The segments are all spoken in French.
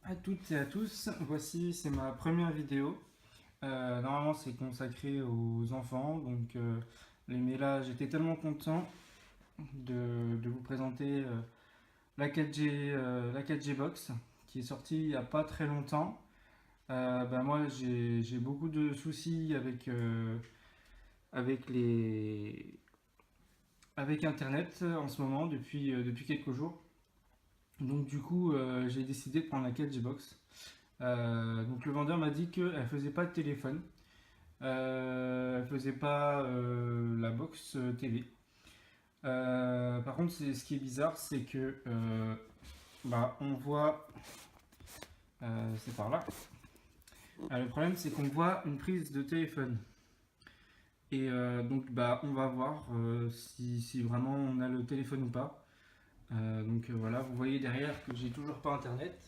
À toutes et à tous, voici c'est ma première vidéo. Normalement c'est consacré aux enfants, donc mais là j'étais tellement content de vous présenter la 4G, la 4G Box qui est sortie il n'y a pas très longtemps. Moi j'ai beaucoup de soucis avec avec Internet en ce moment depuis quelques jours. Donc du coup j'ai décidé de prendre la 4G Box. Donc le vendeur m'a dit qu'elle faisait pas de téléphone, elle faisait pas la box TV. Par contre, ce qui est bizarre, c'est que on voit, c'est par là. Le problème, c'est qu'on voit une prise de téléphone. Et donc, on va voir si vraiment on a le téléphone ou pas. Voilà, vous voyez derrière que j'ai toujours pas internet.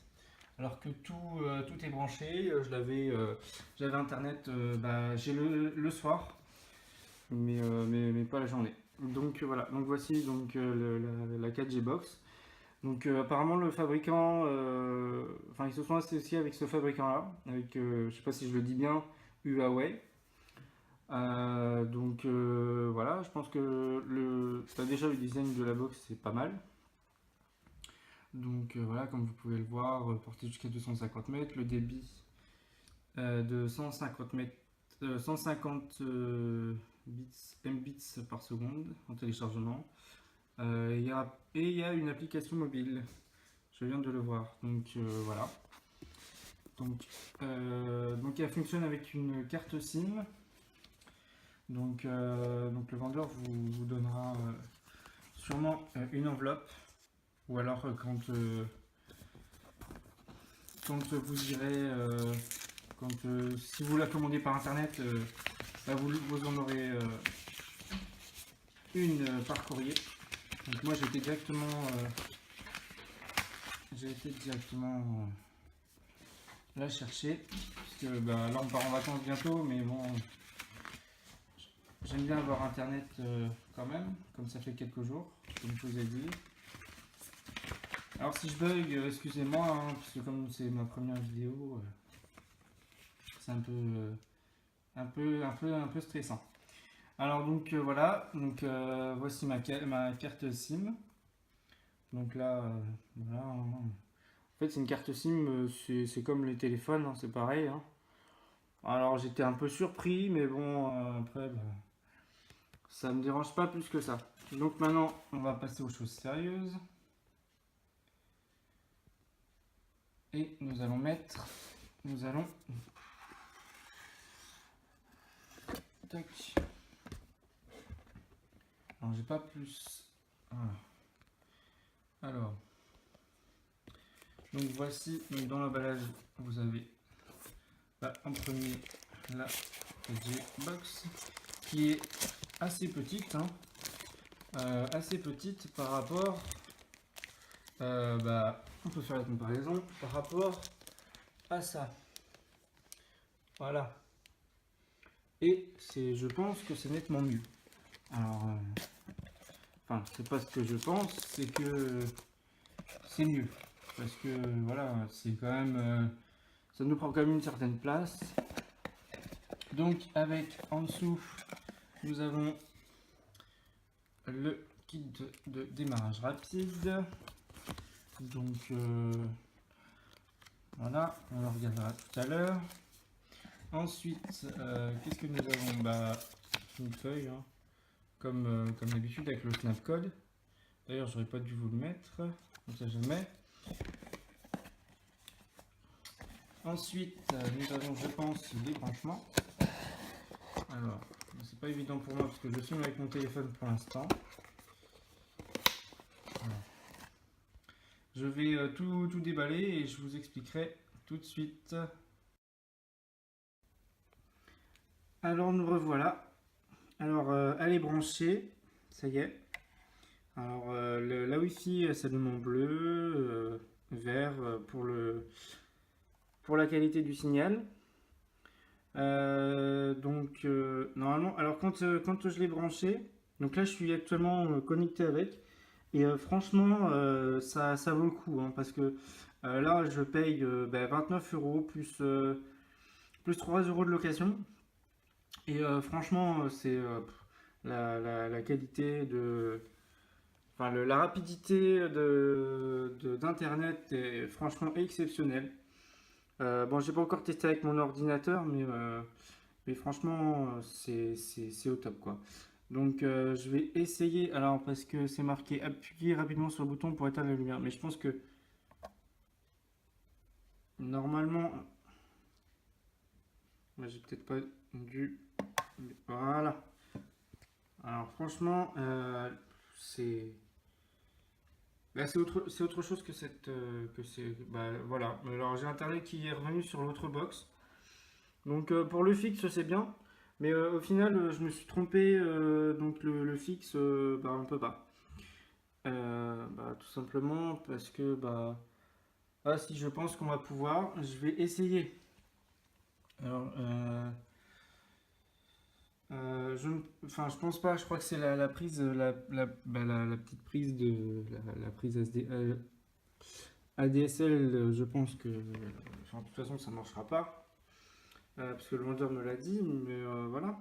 Alors que tout est branché, j'avais internet, j'ai le soir, mais pas la journée. Donc voilà, donc voici donc la 4G Box. Donc apparemment le fabricant, enfin ils se sont associés avec ce fabricant-là, avec, je sais pas si je le dis bien, Huawei. Voilà, je pense que déjà le design de la box c'est pas mal. Donc voilà, comme vous pouvez le voir, porté jusqu'à 250 mètres, le débit de 150 mètres, 150 mbits par seconde en téléchargement. Et il y a une application mobile, je viens de le voir. Donc voilà. Donc elle fonctionne avec une carte SIM. Donc le vendeur vous donnera sûrement une enveloppe. Ou alors quand vous irez, si vous la commandez par internet, vous en aurez une par courrier. Donc moi j'ai été directement la chercher. Parce que là on part en vacances bientôt, mais bon, j'aime bien avoir internet quand même, comme ça fait quelques jours, comme je vous ai dit. Alors si je bug, excusez-moi, hein, parce que comme c'est ma première vidéo, c'est un peu stressant. Alors donc voilà, donc voici ma carte SIM. Donc là, voilà. En fait, c'est une carte SIM, c'est comme les téléphones, hein, c'est pareil, hein. Alors j'étais un peu surpris, mais bon, après, ça me dérange pas plus que ça. Donc maintenant, on va passer aux choses sérieuses. Et nous allons tac. Alors j'ai pas plus. Voilà. Alors, donc voici, donc dans l'emballage, vous avez en premier la G-Box qui est assez petite, hein, assez petite par rapport, on peut faire la comparaison par rapport à ça. Voilà. Et je pense que c'est nettement mieux. Alors, enfin, c'est pas ce que je pense, c'est que c'est mieux. Parce que voilà, c'est quand même, ça nous prend quand même une certaine place. Donc avec en dessous, nous avons le kit de démarrage rapide. Donc voilà, on le regardera tout à l'heure. Ensuite, qu'est-ce que nous avons? Une feuille, hein, comme d'habitude avec le snapcode. D'ailleurs, j'aurais pas dû vous le mettre, comme ça je le mets. Ensuite, nous avons, je pense, les branchements. Alors, c'est pas évident pour moi parce que je filme avec mon téléphone pour l'instant. Voilà. Je vais tout déballer et je vous expliquerai tout de suite. Alors nous revoilà. Alors elle est branchée, ça y est. Alors la Wi-Fi s'allume en bleu, vert pour la qualité du signal. Normalement, alors quand je l'ai branché, donc là je suis actuellement connecté avec, et franchement ça vaut le coup, hein, parce que Là, je paye 29 euros plus 3 euros de location. Et franchement, c'est la qualité enfin, la rapidité d'Internet est franchement exceptionnelle. Bon, j'ai pas encore testé avec mon ordinateur, mais franchement, c'est au top quoi. Donc, je vais essayer. Alors, parce que c'est marqué appuyer rapidement sur le bouton pour éteindre la lumière. Mais je pense que normalement, j'ai peut-être pas dû. Voilà. Alors, franchement, c'est. Là, c'est autre chose que que c'est. Bah, voilà. Alors, j'ai internet qui est revenu sur l'autre box. Donc, pour le fixe, c'est bien. Mais au final, je me suis trompé. Donc, le fixe, bah, on peut pas. Tout simplement parce que, ah, si je pense qu'on va pouvoir, je vais essayer. Alors, enfin, je pense pas. Je crois que c'est la prise, la petite prise la prise SD, ADSL. Je pense que, enfin, de toute façon, ça marchera pas, parce que le vendeur me l'a dit. Mais voilà,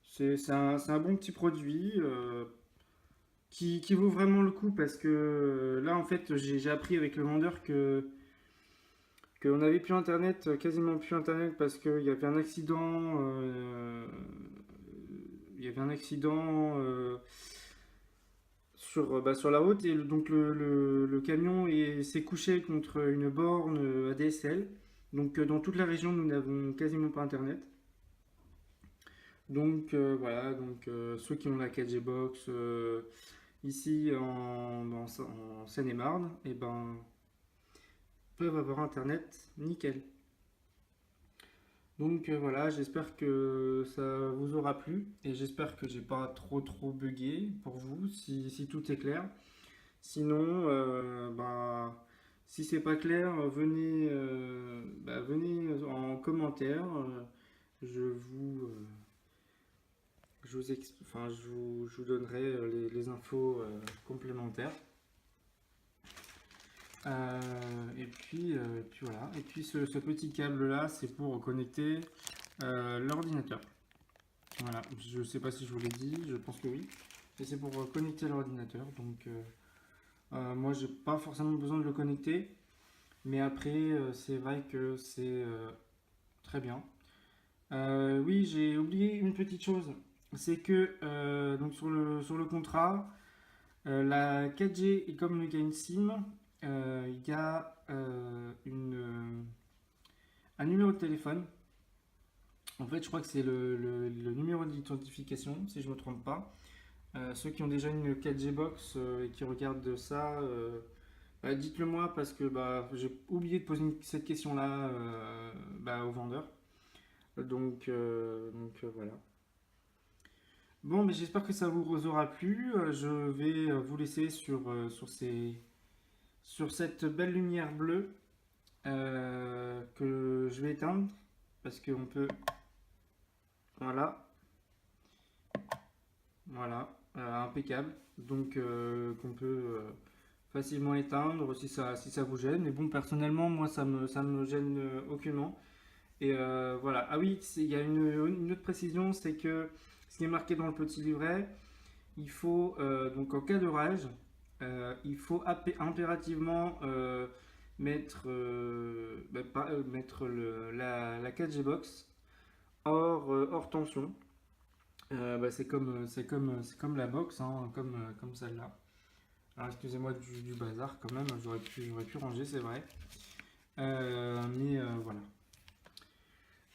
c'est un bon petit produit qui vaut vraiment le coup parce que là, en fait, j'ai appris avec le vendeur qu'on n'avait plus internet, quasiment plus internet parce qu'il y avait un accident. Il y avait un accident sur la route et donc le camion s'est couché contre une borne ADSL. Donc dans toute la région, nous n'avons quasiment pas internet. Donc voilà, donc ceux qui ont la 4G box ici en Seine-et-Marne, et ben peuvent avoir internet nickel. Donc voilà, j'espère que ça vous aura plu et j'espère que j'ai pas trop bugué pour vous si tout est clair. Sinon, si c'est pas clair, venez en commentaire. Je vous, enfin, je vous donnerai les infos complémentaires. Et puis voilà. Et puis ce petit câble là, c'est pour connecter l'ordinateur. Voilà. Je sais pas si je vous l'ai dit, je pense que oui. Et c'est pour connecter l'ordinateur. Donc moi j'ai pas forcément besoin de le connecter. Mais après c'est vrai que c'est très bien. Oui, j'ai oublié une petite chose. C'est que donc sur le contrat, la 4G est comme il y a une SIM, il y a un numéro de téléphone. En fait, je crois que c'est le numéro d'identification, si je ne me trompe pas. Ceux qui ont déjà une 4G box et qui regardent ça, dites-le moi parce que j'ai oublié de poser cette question-là au vendeur. Donc voilà. Bon, mais j'espère que ça vous aura plu. Je vais vous laisser sur cette belle lumière bleue que je vais éteindre parce qu'on peut. Voilà, voilà, impeccable. Donc qu'on peut facilement éteindre si ça vous gêne. Mais bon, personnellement, moi ça me gêne aucunement. Et voilà. Ah oui, il y a une autre précision, c'est que ce qui est marqué dans le petit livret, il faut donc en cas d'orage, il faut impérativement mettre la 4G box hors tension. C'est comme la box, hein, comme celle-là. Alors excusez-moi du bazar quand même, j'aurais pu ranger, c'est vrai. Mais voilà.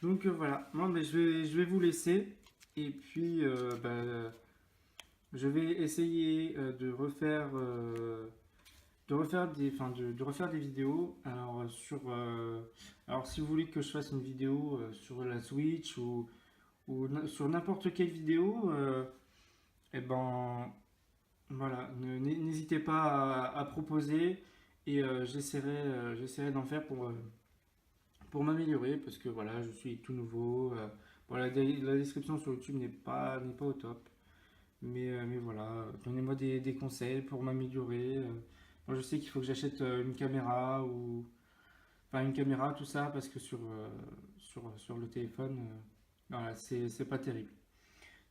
Donc voilà, moi je vais vous laisser et puis je vais essayer de refaire des vidéos. Alors si vous voulez que je fasse une vidéo sur la Switch ou sur n'importe quelle vidéo, et ben voilà, n'hésitez pas à proposer et j'essaierai d'en faire pour m'améliorer parce que voilà, je suis tout nouveau. Voilà, la description sur YouTube n'est pas au top. Mais voilà, donnez-moi des conseils pour m'améliorer. Bon, je sais qu'il faut que j'achète une caméra ou enfin une caméra, tout ça, parce que sur le téléphone, voilà, c'est pas terrible.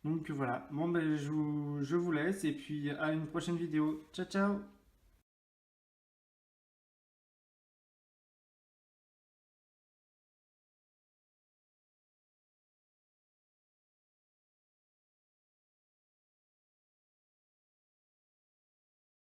Donc voilà, bon ben je vous laisse et puis à une prochaine vidéo. Ciao ciao!